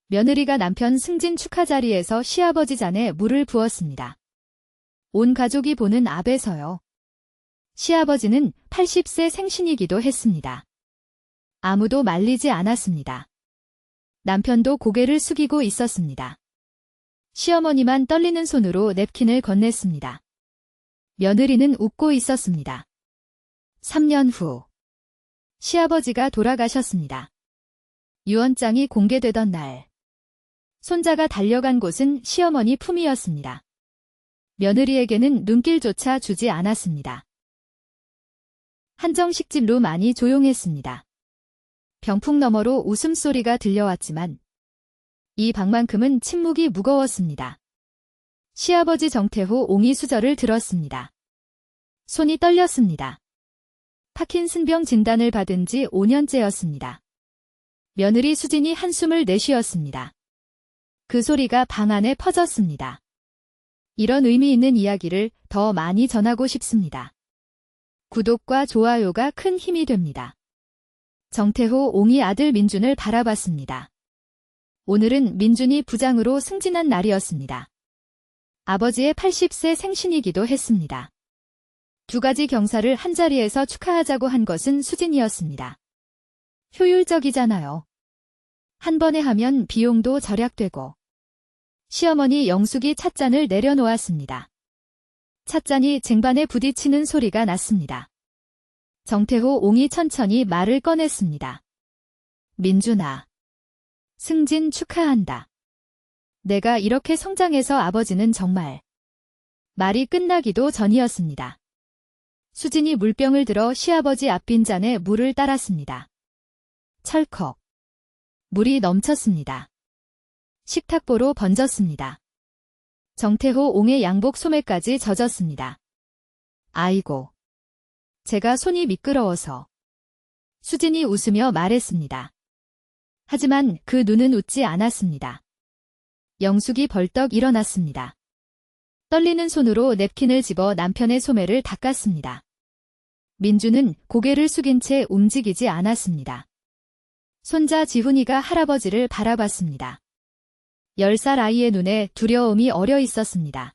며느리가 남편 승진 축하 자리에서 시아버지 잔에 물을 부었습니다. 온 가족이 보는 앞에서요. 시아버지는 80세 생신이기도 했습니다. 아무도 말리지 않았습니다. 남편도 고개를 숙이고 있었습니다. 시어머니만 떨리는 손으로 냅킨을 건넸습니다. 며느리는 웃고 있었습니다. 3년 후 시아버지가 돌아가셨습니다. 유언장이 공개되던 날 손자가 달려간 곳은 시어머니 품이었습니다. 며느리에게는 눈길조차 주지 않았습니다. 한정식집 룸 안이 조용했습니다. 병풍 너머로 웃음소리가 들려왔지만 이 방만큼은 침묵이 무거웠습니다. 시아버지 정태호 옹이수저를 들었습니다. 손이 떨렸습니다. 파킨슨병 진단을 받은 지 5년째였습니다. 며느리 수진이 한숨을 내쉬었습니다. 그 소리가 방 안에 퍼졌습니다. 이런 의미 있는 이야기를 더 많이 전하고 싶습니다. 구독과 좋아요가 큰 힘이 됩니다. 정태호 옹이 아들 민준을 바라봤습니다. 오늘은 민준이 부장으로 승진한 날이었습니다. 아버지의 80세 생신이기도 했습니다. 두 가지 경사를 한자리에서 축하하자고 한 것은 수진이었습니다. 효율적이잖아요. 한 번에 하면 비용도 절약되고. 시어머니 영숙이 찻잔을 내려놓았습니다. 찻잔이 쟁반에 부딪히는 소리가 났습니다. 정태호 옹이 천천히 말을 꺼냈습니다. 민준아. 승진 축하한다. 내가 이렇게 성장해서 아버지는 정말. 말이 끝나기도 전이었습니다. 수진이 물병을 들어 시아버지 앞빈잔에 물을 따랐습니다. 철컥. 물이 넘쳤습니다. 식탁보로 번졌습니다. 정태호 옹의 양복 소매까지 젖었습니다. 아이고. 제가 손이 미끄러워서. 수진이 웃으며 말했습니다. 하지만 그 눈은 웃지 않았습니다. 영숙이 벌떡 일어났습니다. 떨리는 손으로 냅킨을 집어 남편의 소매를 닦았습니다. 민주는 고개를 숙인 채 움직이지 않았습니다. 손자 지훈이가 할아버지를 바라봤습니다. 10살 아이의 눈에 두려움이 어려 있었습니다.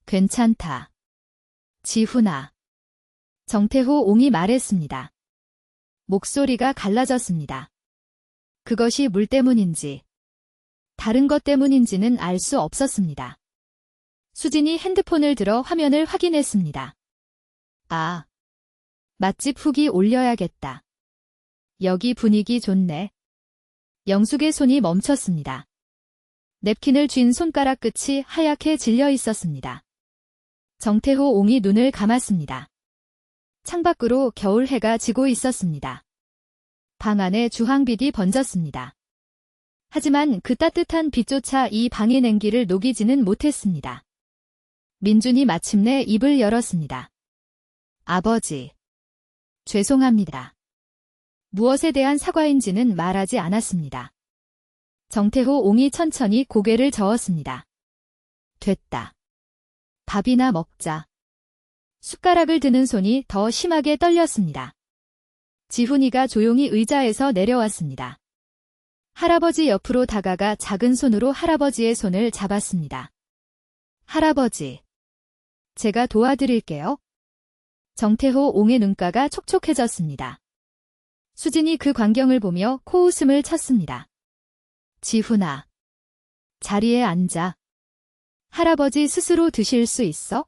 괜찮다. 지훈아. 정태호 옹이 말했습니다. 목소리가 갈라졌습니다. 그것이 물 때문인지 다른 것 때문인지는 알 수 없었습니다. 수진이 핸드폰을 들어 화면을 확인했습니다. 아. 맛집 후기 올려야겠다. 여기 분위기 좋네. 영숙의 손이 멈췄습니다. 냅킨을 쥔 손가락 끝이 하얗게 질려 있었습니다. 정태호 옹이 눈을 감았습니다. 창밖으로 겨울 해가 지고 있었습니다. 방 안에 주황빛이 번졌습니다. 하지만 그 따뜻한 빛조차 이 방의 냉기를 녹이지는 못했습니다. 민준이 마침내 입을 열었습니다. 아버지. 죄송합니다. 무엇에 대한 사과인지는 말하지 않았습니다. 정태호 옹이 천천히 고개를 저었습니다. 됐다. 밥이나 먹자. 숟가락을 드는 손이 더 심하게 떨렸습니다. 지훈이가 조용히 의자에서 내려왔습니다. 할아버지 옆으로 다가가 작은 손으로 할아버지의 손을 잡았습니다. 할아버지. 제가 도와드릴게요. 정태호 옹의 눈가가 촉촉해졌습니다. 수진이 그 광경을 보며 코웃음을 쳤습니다. 지훈아. 자리에 앉아. 할아버지 스스로 드실 수 있어?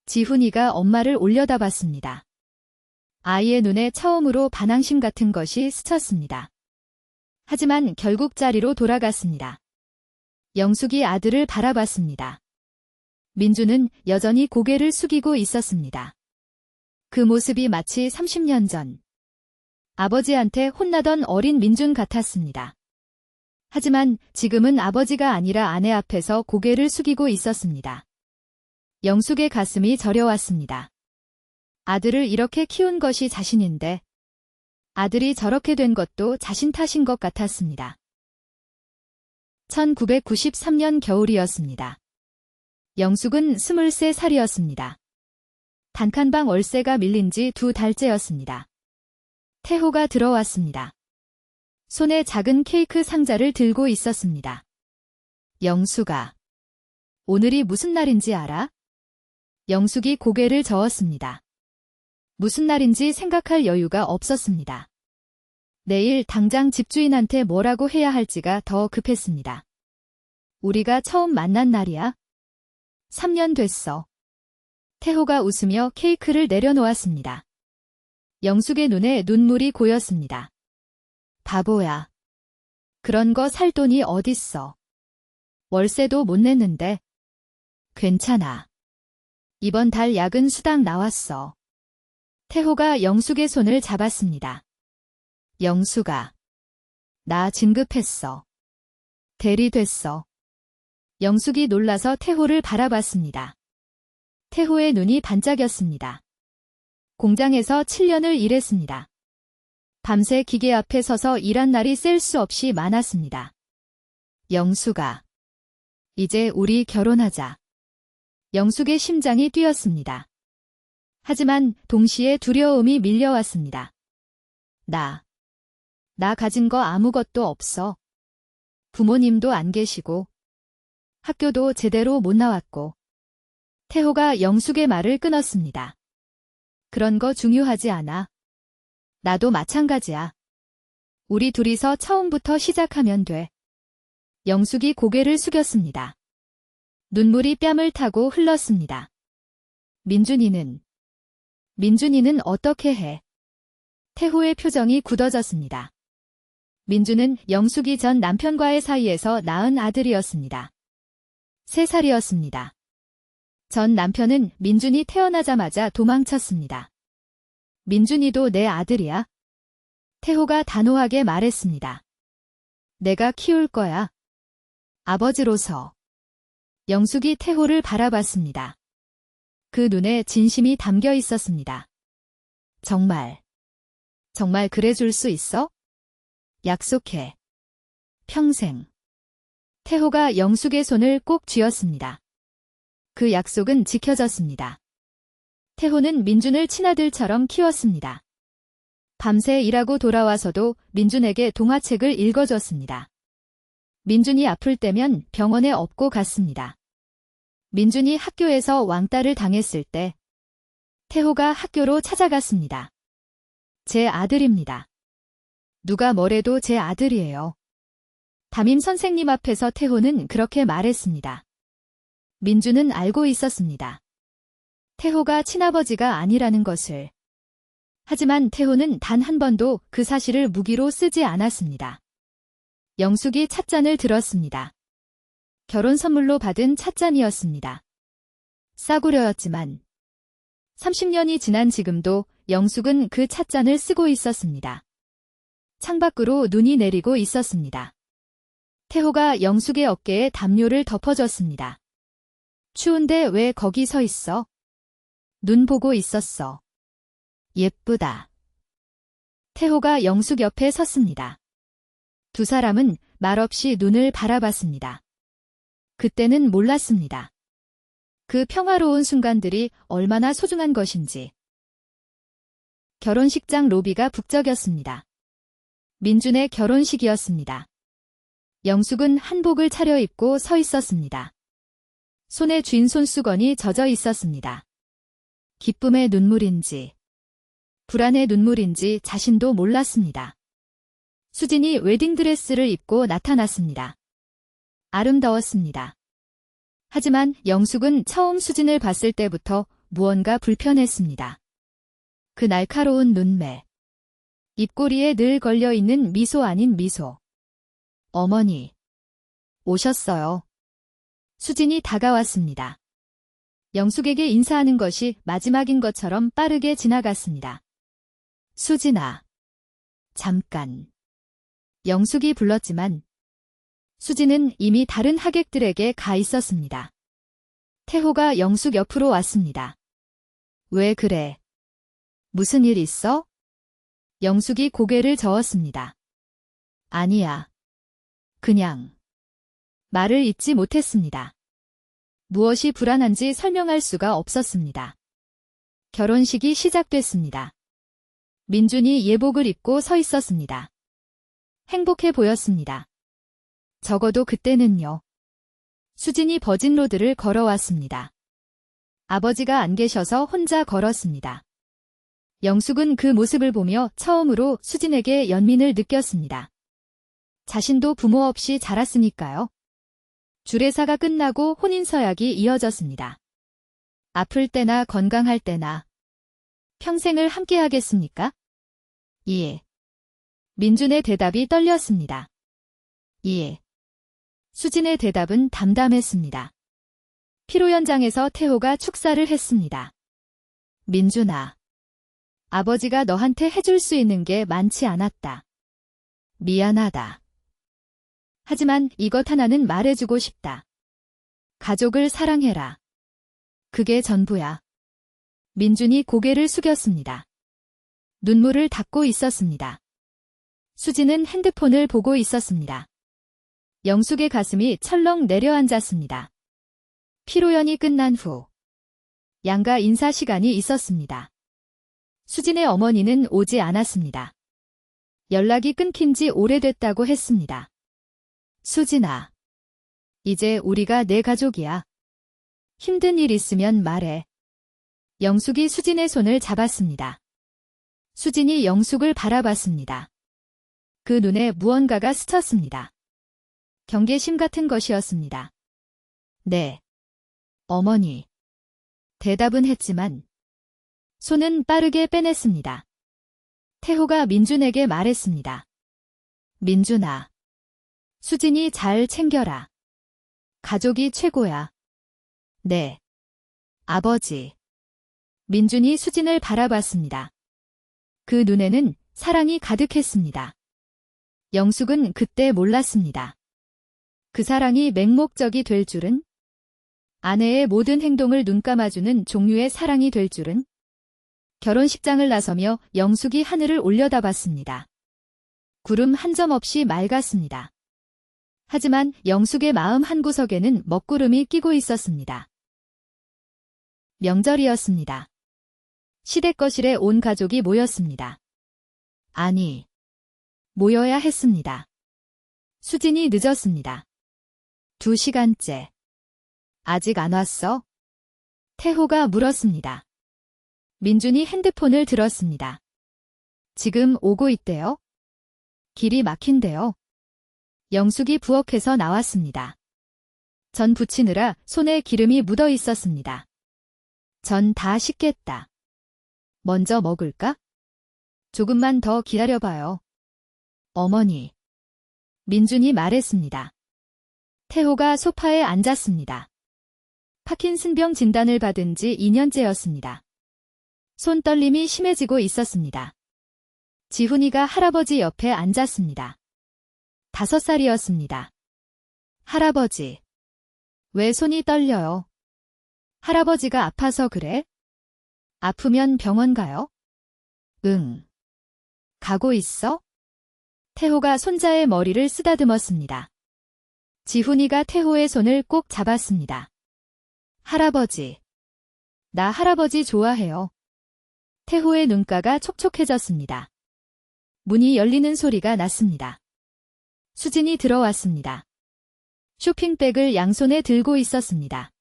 지훈이가 엄마를 올려다봤습니다. 아이의 눈에 처음으로 반항심 같은 것이 스쳤습니다. 하지만 결국 자리로 돌아갔습니다. 영숙이 아들을 바라봤습니다. 민주는 여전히 고개를 숙이고 있었습니다. 그 모습이 마치 30년 전 아버지한테 혼나던 어린 민준 같았습니다. 하지만 지금은 아버지가 아니라 아내 앞에서 고개를 숙이고 있었습니다. 영숙의 가슴이 저려왔습니다. 아들을 이렇게 키운 것이 자신인데 아들이 저렇게 된 것도 자신 탓인 것 같았습니다. 1993년 겨울이었습니다. 영숙은 23살이었습니다. 단칸방 월세가 밀린 지 2달째였습니다. 태호가 들어왔습니다. 손에 작은 케이크 상자를 들고 있었습니다. 영수가 오늘이 무슨 날인지 알아? 영숙이 고개를 저었습니다. 무슨 날인지 생각할 여유가 없었습니다. 내일 당장 집주인한테 뭐라고 해야 할지가 더 급했습니다. 우리가 처음 만난 날이야? 3년 됐어. 태호가 웃으며 케이크를 내려놓았습니다. 영숙의 눈에 눈물이 고였습니다. 바보야. 그런 거 살 돈이 어딨어. 월세도 못 냈는데. 괜찮아. 이번 달 야근 수당 나왔어. 태호가 영숙의 손을 잡았습니다. 영숙아. 나 진급했어. 대리 됐어. 영숙이 놀라서 태호를 바라봤습니다. 태호의 눈이 반짝였습니다. 공장에서 7년을 일했습니다. 밤새 기계 앞에 서서 일한 날이 셀 수 없이 많았습니다. 영숙아. 이제 우리 결혼하자. 영숙의 심장이 뛰었습니다. 하지만 동시에 두려움이 밀려왔습니다. 나 가진 거 아무것도 없어. 부모님도 안 계시고 학교도 제대로 못 나왔고. 태호가 영숙의 말을 끊었습니다. 그런 거 중요하지 않아. 나도 마찬가지야. 우리 둘이서 처음부터 시작하면 돼. 영숙이 고개를 숙였습니다. 눈물이 뺨을 타고 흘렀습니다. 민준이는 어떻게 해? 태호의 표정이 굳어졌습니다. 민준은 영숙이 전 남편과의 사이에서 낳은 아들이었습니다. 3살이었습니다. 전 남편은 민준이 태어나자마자 도망쳤습니다. 민준이도 내 아들이야? 태호가 단호하게 말했습니다. 내가 키울 거야. 아버지로서. 영숙이 태호를 바라봤습니다. 그 눈에 진심이 담겨 있었습니다. 정말 그래줄 수 있어? 약속해. 평생. 태호가 영숙의 손을 꼭 쥐었습니다. 그 약속은 지켜졌습니다. 태호는 민준을 친아들처럼 키웠습니다. 밤새 일하고 돌아와서도 민준에게 동화책을 읽어줬습니다. 민준이 아플 때면 병원에 업고 갔습니다. 민준이 학교에서 왕따를 당했을 때 태호가 학교로 찾아갔습니다. 제 아들입니다. 누가 뭐래도 제 아들이에요. 담임 선생님 앞에서 태호는 그렇게 말했습니다. 민준은 알고 있었습니다. 태호가 친아버지가 아니라는 것을. 하지만 태호는 단 한 번도 그 사실을 무기로 쓰지 않았습니다. 영숙이 찻잔을 들었습니다. 결혼 선물로 받은 찻잔이었습니다. 싸구려였지만 30년이 지난 지금도 영숙은 그 찻잔을 쓰고 있었습니다. 창밖으로 눈이 내리고 있었습니다. 태호가 영숙의 어깨에 담요를 덮어줬습니다. 추운데 왜 거기 서 있어? 눈 보고 있었어. 예쁘다. 태호가 영숙 옆에 섰습니다. 두 사람은 말없이 눈을 바라봤습니다. 그때는 몰랐습니다. 그 평화로운 순간들이 얼마나 소중한 것인지. 결혼식장 로비가 북적였습니다. 민준의 결혼식이었습니다. 영숙은 한복을 차려입고 서 있었습니다. 손에 쥔 손수건이 젖어 있었습니다. 기쁨의 눈물인지 불안의 눈물인지 자신도 몰랐습니다. 수진이 웨딩드레스를 입고 나타났습니다. 아름다웠습니다. 하지만 영숙은 처음 수진을 봤을 때부터 무언가 불편했습니다. 그 날카로운 눈매. 입꼬리에 늘 걸려있는 미소 아닌 미소. 어머니. 오셨어요. 수진이 다가왔습니다. 영숙에게 인사하는 것이 마지막인 것처럼 빠르게 지나갔습니다. 수진아. 잠깐. 영숙이 불렀지만 수진은 이미 다른 하객들에게 가 있었습니다. 태호가 영숙 옆으로 왔습니다. 왜 그래? 무슨 일 있어? 영숙이 고개를 저었습니다. 아니야. 그냥. 말을 잇지 못했습니다. 무엇이 불안한지 설명할 수가 없었습니다. 결혼식이 시작됐습니다. 민준이 예복을 입고 서 있었습니다. 행복해 보였습니다. 적어도 그때는요. 수진이 버진로드를 걸어왔습니다. 아버지가 안 계셔서 혼자 걸었습니다. 영숙은 그 모습을 보며 처음으로 수진에게 연민을 느꼈습니다. 자신도 부모 없이 자랐으니까요. 주례사가 끝나고 혼인서약이 이어졌습니다. 아플 때나 건강할 때나 평생을 함께 하겠습니까? 예. 민준의 대답이 떨렸습니다. 예. 수진의 대답은 담담했습니다. 피로 현장에서 태호가 축사를 했습니다. 민준아. 아버지가 너한테 해줄 수 있는 게 많지 않았다. 미안하다. 하지만 이것 하나는 말해주고 싶다. 가족을 사랑해라. 그게 전부야. 민준이 고개를 숙였습니다. 눈물을 닦고 있었습니다. 수진은 핸드폰을 보고 있었습니다. 영숙의 가슴이 철렁 내려앉았습니다. 피로연이 끝난 후 양가 인사 시간이 있었습니다. 수진의 어머니는 오지 않았습니다. 연락이 끊긴 지 오래됐다고 했습니다. 수진아, 이제 우리가 내 가족이야. 힘든 일 있으면 말해. 영숙이 수진의 손을 잡았습니다. 수진이 영숙을 바라봤습니다. 그 눈에 무언가가 스쳤습니다. 경계심 같은 것이었습니다. 네. 어머니. 대답은 했지만 손은 빠르게 빼냈습니다. 태호가 민준에게 말했습니다. 민준아. 수진이 잘 챙겨라. 가족이 최고야. 네. 아버지. 민준이 수진을 바라봤습니다. 그 눈에는 사랑이 가득했습니다. 영숙은 그때 몰랐습니다. 그 사랑이 맹목적이 될 줄은, 아내의 모든 행동을 눈감아주는 종류의 사랑이 될 줄은, 결혼식장을 나서며 영숙이 하늘을 올려다봤습니다. 구름 한 점 없이 맑았습니다. 하지만 영숙의 마음 한구석에는 먹구름이 끼고 있었습니다. 명절이었습니다. 시댁거실에 온 가족이 모였습니다. 아니, 모여야 했습니다. 수진이 늦었습니다. 2시간째. 아직 안 왔어? 태호가 물었습니다. 민준이 핸드폰을 들었습니다. 지금 오고 있대요? 길이 막힌대요. 영숙이 부엌에서 나왔습니다. 전 부치느라 손에 기름이 묻어 있었습니다. 전 다 식겠다. 먼저 먹을까? 조금만 더 기다려봐요. 어머니. 민준이 말했습니다. 태호가 소파에 앉았습니다. 파킨슨병 진단을 받은 지 2년째였습니다. 손떨림이 심해지고 있었습니다. 지훈이가 할아버지 옆에 앉았습니다. 5살이었습니다. 할아버지. 왜 손이 떨려요? 할아버지가 아파서 그래? 아프면 병원 가요? 응. 가고 있어? 태호가 손자의 머리를 쓰다듬었습니다. 지훈이가 태호의 손을 꼭 잡았습니다. 할아버지. 나 할아버지 좋아해요. 태호의 눈가가 촉촉해졌습니다. 문이 열리는 소리가 났습니다. 수진이 들어왔습니다. 쇼핑백을 양손에 들고 있었습니다.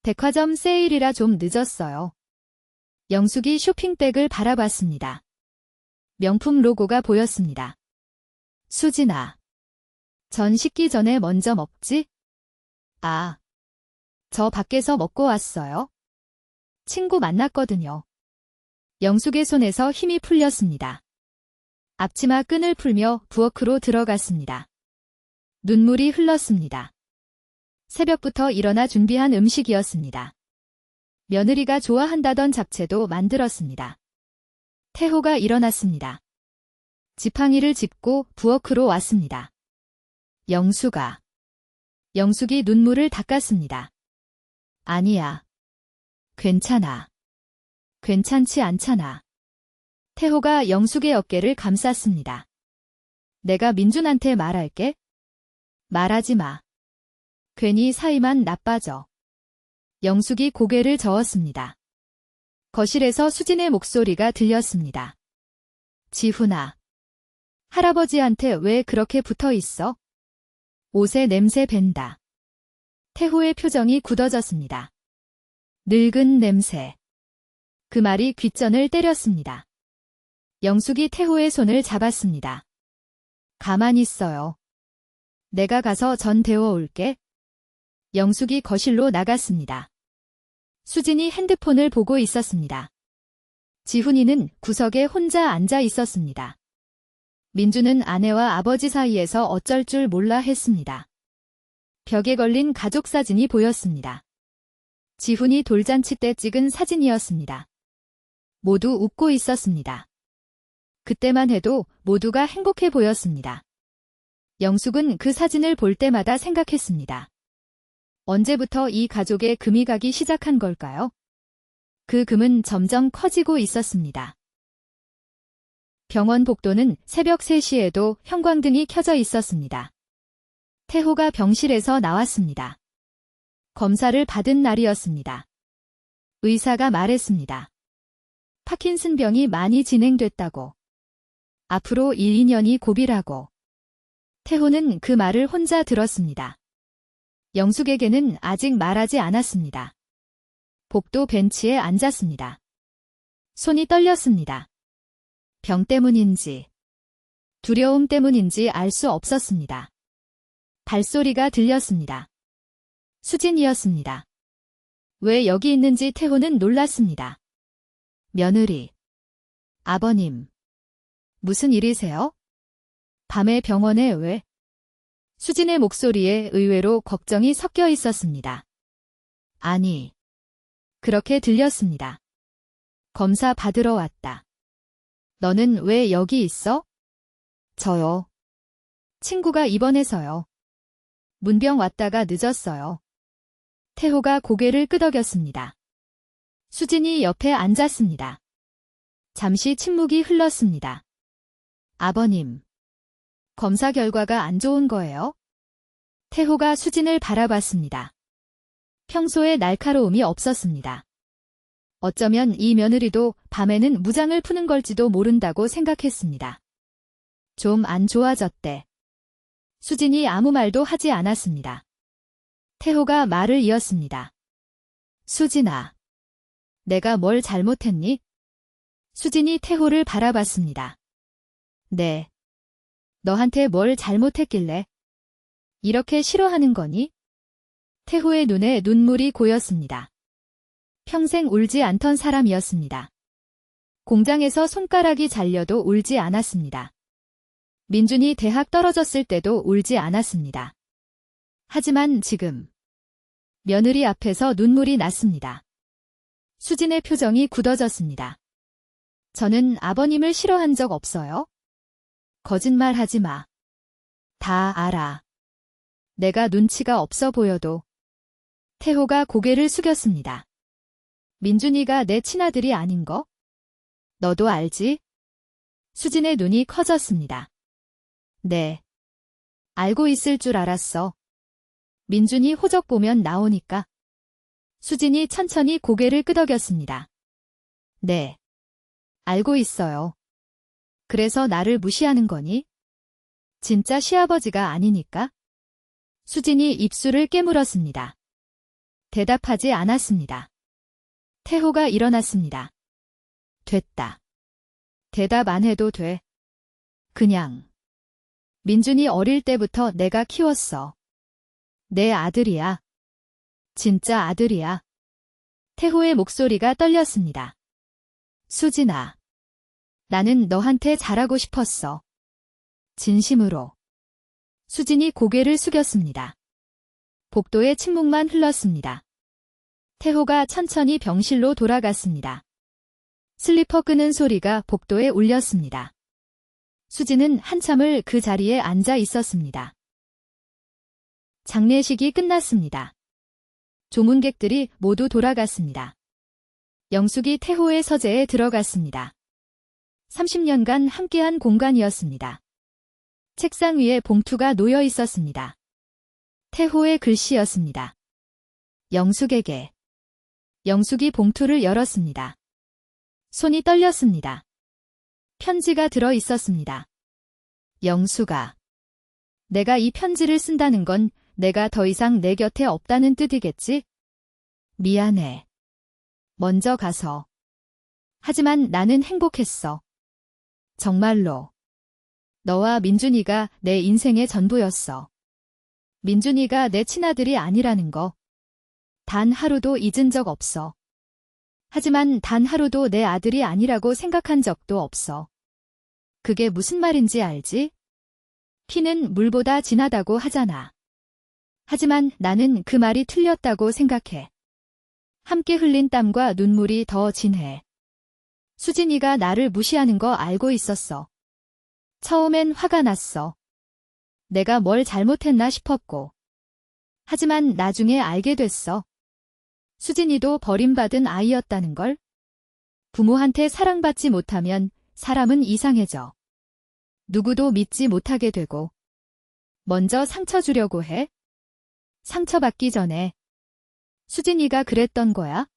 백화점 세일이라 좀 늦었어요. 영숙이 쇼핑백을 바라봤습니다. 명품 로고가 보였습니다. 수진아. 전 식기 전에 먼저 먹지? 아. 저 밖에서 먹고 왔어요. 친구 만났거든요. 영숙의 손에서 힘이 풀렸습니다. 앞치마 끈을 풀며 부엌으로 들어갔습니다. 눈물이 흘렀습니다. 새벽부터 일어나 준비한 음식이었습니다. 며느리가 좋아한다던 잡채도 만들었습니다. 태호가 일어났습니다. 지팡이를 짚고 부엌으로 왔습니다. 영숙아. 영숙이 눈물을 닦았습니다. 아니야. 괜찮아. 괜찮지 않잖아. 태호가 영숙의 어깨를 감쌌습니다. 내가 민준한테 말할게. 말하지 마. 괜히 사이만 나빠져. 영숙이 고개를 저었습니다. 거실에서 수진의 목소리가 들렸습니다. 지훈아. 할아버지한테 왜 그렇게 붙어 있어? 옷에 냄새 밴다. 태호의 표정이 굳어졌습니다. 늙은 냄새. 그 말이 귓전을 때렸습니다. 영숙이 태호의 손을 잡았습니다. 가만히 있어요. 내가 가서 전 데워 올게. 영숙이 거실로 나갔습니다. 수진이 핸드폰을 보고 있었습니다. 지훈이는 구석에 혼자 앉아 있었습니다. 민주는 아내와 아버지 사이에서 어쩔 줄 몰라 했습니다. 벽에 걸린 가족 사진이 보였습니다. 지훈이 돌잔치 때 찍은 사진이었습니다. 모두 웃고 있었습니다. 그때만 해도 모두가 행복해 보였습니다. 영숙은 그 사진을 볼 때마다 생각했습니다. 언제부터 이 가족에 금이 가기 시작한 걸까요? 그 금은 점점 커지고 있었습니다. 병원 복도는 새벽 3시에도 형광등이 켜져 있었습니다. 태호가 병실에서 나왔습니다. 검사를 받은 날이었습니다. 의사가 말했습니다. 파킨슨병이 많이 진행됐다고. 앞으로 1, 2년이 고비라고. 태호는 그 말을 혼자 들었습니다. 영숙에게는 아직 말하지 않았습니다. 복도 벤치에 앉았습니다. 손이 떨렸습니다. 병 때문인지, 두려움 때문인지 알 수 없었습니다. 발소리가 들렸습니다. 수진이었습니다. 왜 여기 있는지 태호는 놀랐습니다. 며느리. 아버님. 무슨 일이세요? 밤에 병원에 왜? 수진의 목소리에 의외로 걱정이 섞여 있었습니다. 아니. 그렇게 들렸습니다. 검사 받으러 왔다. 너는 왜 여기 있어? 저요. 친구가 입원해서요. 문병 왔다가 늦었어요. 태호가 고개를 끄덕였습니다. 수진이 옆에 앉았습니다. 잠시 침묵이 흘렀습니다. 아버님. 검사 결과가 안 좋은 거예요? 태호가 수진을 바라봤습니다. 평소에 날카로움이 없었습니다. 어쩌면 이 며느리도 밤에는 무장을 푸는 걸지도 모른다고 생각했습니다. 좀 안 좋아졌대. 수진이 아무 말도 하지 않았습니다. 태호가 말을 이었습니다. 수진아. 내가 뭘 잘못했니? 수진이 태호를 바라봤습니다. 네. 너한테 뭘 잘못했길래? 이렇게 싫어하는 거니? 태호의 눈에 눈물이 고였습니다. 평생 울지 않던 사람이었습니다. 공장에서 손가락이 잘려도 울지 않았습니다. 민준이 대학 떨어졌을 때도 울지 않았습니다. 하지만 지금 며느리 앞에서 눈물이 났습니다. 수진의 표정이 굳어졌습니다. 저는 아버님을 싫어한 적 없어요. 거짓말하지 마. 다 알아. 내가 눈치가 없어 보여도. 태호가 고개를 숙였습니다. 민준이가 내 친아들이 아닌 거? 너도 알지? 수진의 눈이 커졌습니다. 네. 알고 있을 줄 알았어. 민준이 호적 보면 나오니까. 수진이 천천히 고개를 끄덕였습니다. 네. 알고 있어요. 그래서 나를 무시하는 거니? 진짜 시아버지가 아니니까? 수진이 입술을 깨물었습니다. 대답하지 않았습니다. 태호가 일어났습니다. 됐다. 대답 안 해도 돼. 그냥. 민준이 어릴 때부터 내가 키웠어. 내 아들이야. 진짜 아들이야. 태호의 목소리가 떨렸습니다. 수진아. 나는 너한테 잘하고 싶었어. 진심으로. 수진이 고개를 숙였습니다. 복도에 침묵만 흘렀습니다. 태호가 천천히 병실로 돌아갔습니다. 슬리퍼 끄는 소리가 복도에 울렸습니다. 수진은 한참을 그 자리에 앉아 있었습니다. 장례식이 끝났습니다. 조문객들이 모두 돌아갔습니다. 영숙이 태호의 서재에 들어갔습니다. 30년간 함께한 공간이었습니다. 책상 위에 봉투가 놓여 있었습니다. 태호의 글씨였습니다. 영숙에게. 영숙이 봉투를 열었습니다. 손이 떨렸습니다. 편지가 들어 있었습니다. 영수가. 내가 이 편지를 쓴다는 건 내가 더 이상 내 곁에 없다는 뜻이겠지? 미안해. 먼저 가서. 하지만 나는 행복했어. 정말로. 너와 민준이가 내 인생의 전부였어. 민준이가 내 친아들이 아니라는 거. 단 하루도 잊은 적 없어. 하지만 단 하루도 내 아들이 아니라고 생각한 적도 없어. 그게 무슨 말인지 알지? 피는 물보다 진하다고 하잖아. 하지만 나는 그 말이 틀렸다고 생각해. 함께 흘린 땀과 눈물이 더 진해. 수진이가 나를 무시하는 거 알고 있었어. 처음엔 화가 났어. 내가 뭘 잘못했나 싶었고. 하지만 나중에 알게 됐어. 수진이도 버림받은 아이였다는 걸. 부모한테 사랑받지 못하면 사람은 이상해져. 누구도 믿지 못하게 되고. 먼저 상처 주려고 해? 상처받기 전에. 수진이가 그랬던 거야?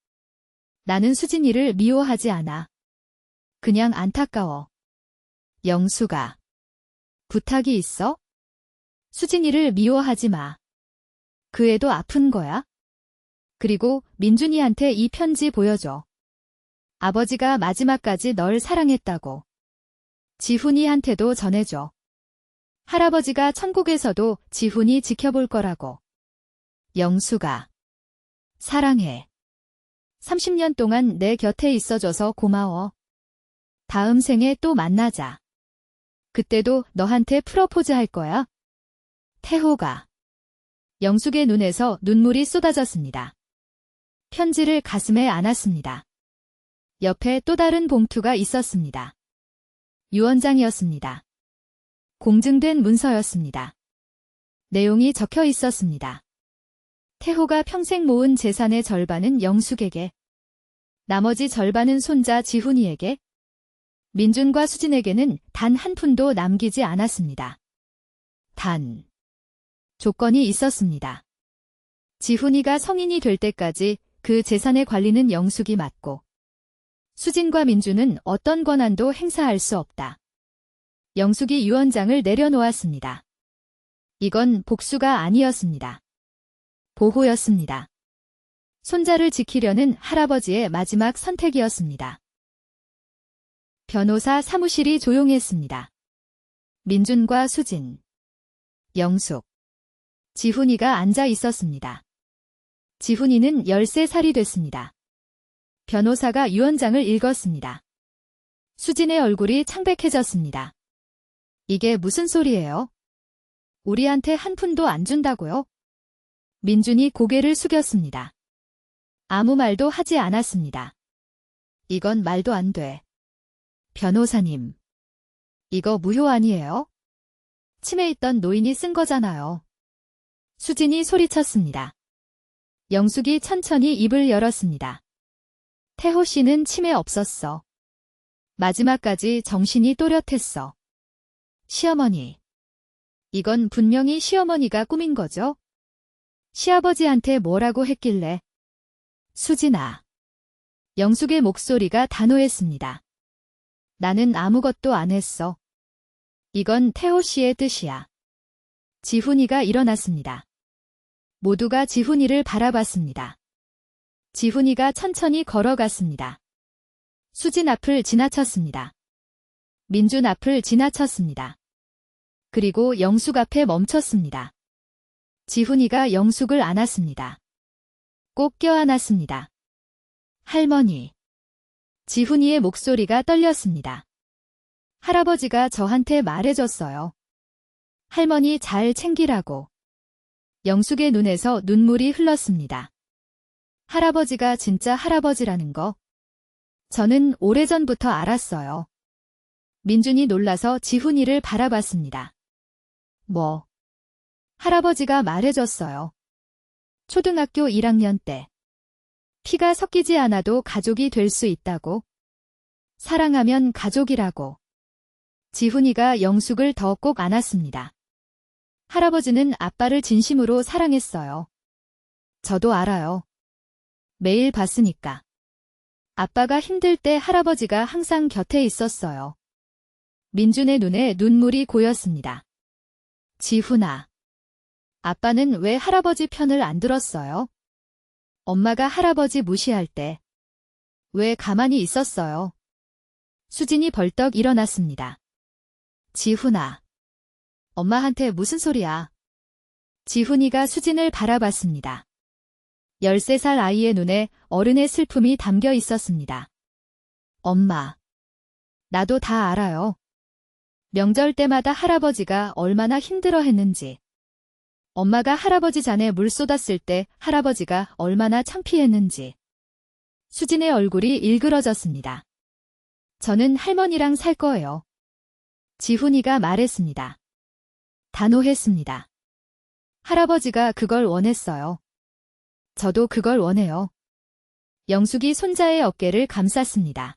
나는 수진이를 미워하지 않아. 그냥 안타까워. 영수가. 부탁이 있어? 수진이를 미워하지 마. 그 애도 아픈 거야? 그리고 민준이한테 이 편지 보여줘. 아버지가 마지막까지 널 사랑했다고. 지훈이한테도 전해줘. 할아버지가 천국에서도 지훈이 지켜볼 거라고. 영수가. 사랑해. 30년 동안 내 곁에 있어줘서 고마워. 다음 생에 또 만나자. 그때도 너한테 프로포즈 할 거야? 태호가. 영숙의 눈에서 눈물이 쏟아졌습니다. 편지를 가슴에 안았습니다. 옆에 또 다른 봉투가 있었습니다. 유언장이었습니다. 공증된 문서였습니다. 내용이 적혀 있었습니다. 태호가 평생 모은 재산의 절반은 영숙에게, 나머지 절반은 손자 지훈이에게, 민준과 수진에게는 단 한 푼도 남기지 않았습니다. 단, 조건이 있었습니다. 지훈이가 성인이 될 때까지 그 재산의 관리는 영숙이 맡고, 수진과 민준은 어떤 권한도 행사할 수 없다. 영숙이 유언장을 내려놓았습니다. 이건 복수가 아니었습니다. 보호였습니다. 손자를 지키려는 할아버지의 마지막 선택이었습니다. 변호사 사무실이 조용했습니다. 민준과 수진, 영숙, 지훈이가 앉아 있었습니다. 지훈이는 13살이 됐습니다. 변호사가 유언장을 읽었습니다. 수진의 얼굴이 창백해졌습니다. 이게 무슨 소리예요? 우리한테 한 푼도 안 준다고요? 민준이 고개를 숙였습니다. 아무 말도 하지 않았습니다. 이건 말도 안 돼. 변호사님. 이거 무효 아니에요? 침에 있던 노인이 쓴 거잖아요. 수진이 소리쳤습니다. 영숙이 천천히 입을 열었습니다. 태호 씨는 침에 없었어. 마지막까지 정신이 또렷했어. 시어머니. 이건 분명히 시어머니가 꾸민 거죠? 시아버지한테 뭐라고 했길래. 수진아. 영숙의 목소리가 단호했습니다. 나는 아무것도 안 했어. 이건 태호 씨의 뜻이야. 지훈이가 일어났습니다. 모두가 지훈이를 바라봤습니다. 지훈이가 천천히 걸어갔습니다. 수진 앞을 지나쳤습니다. 민준 앞을 지나쳤습니다. 그리고 영숙 앞에 멈췄습니다. 지훈이가 영숙을 안았습니다. 꼭 껴안았습니다. 할머니. 지훈이의 목소리가 떨렸습니다. 할아버지가 저한테 말해줬어요. 할머니 잘 챙기라고. 영숙의 눈에서 눈물이 흘렀습니다. 할아버지가 진짜 할아버지라는 거. 저는 오래전부터 알았어요. 민준이 놀라서 지훈이를 바라봤습니다. 뭐? 할아버지가 말해줬어요. 초등학교 1학년 때. 피가 섞이지 않아도 가족이 될 수 있다고. 사랑하면 가족이라고. 지훈이가 영숙을 더 꼭 안았습니다. 할아버지는 아빠를 진심으로 사랑했어요. 저도 알아요. 매일 봤으니까. 아빠가 힘들 때 할아버지가 항상 곁에 있었어요. 민준의 눈에 눈물이 고였습니다. 지훈아. 아빠는 왜 할아버지 편을 안 들었어요? 엄마가 할아버지 무시할 때 왜 가만히 있었어요? 수진이 벌떡 일어났습니다. 지훈아. 엄마한테 무슨 소리야? 지훈이가 수진을 바라봤습니다. 13살 아이의 눈에 어른의 슬픔이 담겨 있었습니다. 엄마. 나도 다 알아요. 명절 때마다 할아버지가 얼마나 힘들어했는지. 엄마가 할아버지 잔에 물 쏟았을 때 할아버지가 얼마나 창피했는지. 수진의 얼굴이 일그러졌습니다. 저는 할머니랑 살 거예요. 지훈이가 말했습니다. 단호했습니다. 할아버지가 그걸 원했어요. 저도 그걸 원해요. 영숙이 손자의 어깨를 감쌌습니다.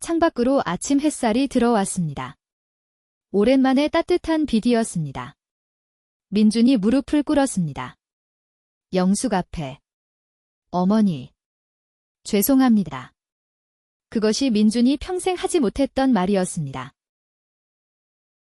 창밖으로 아침 햇살이 들어왔습니다. 오랜만에 따뜻한 빛이었습니다. 민준이 무릎을 꿇었습니다. 영숙 앞에. 어머니. 죄송합니다. 그것이 민준이 평생 하지 못했던 말이었습니다.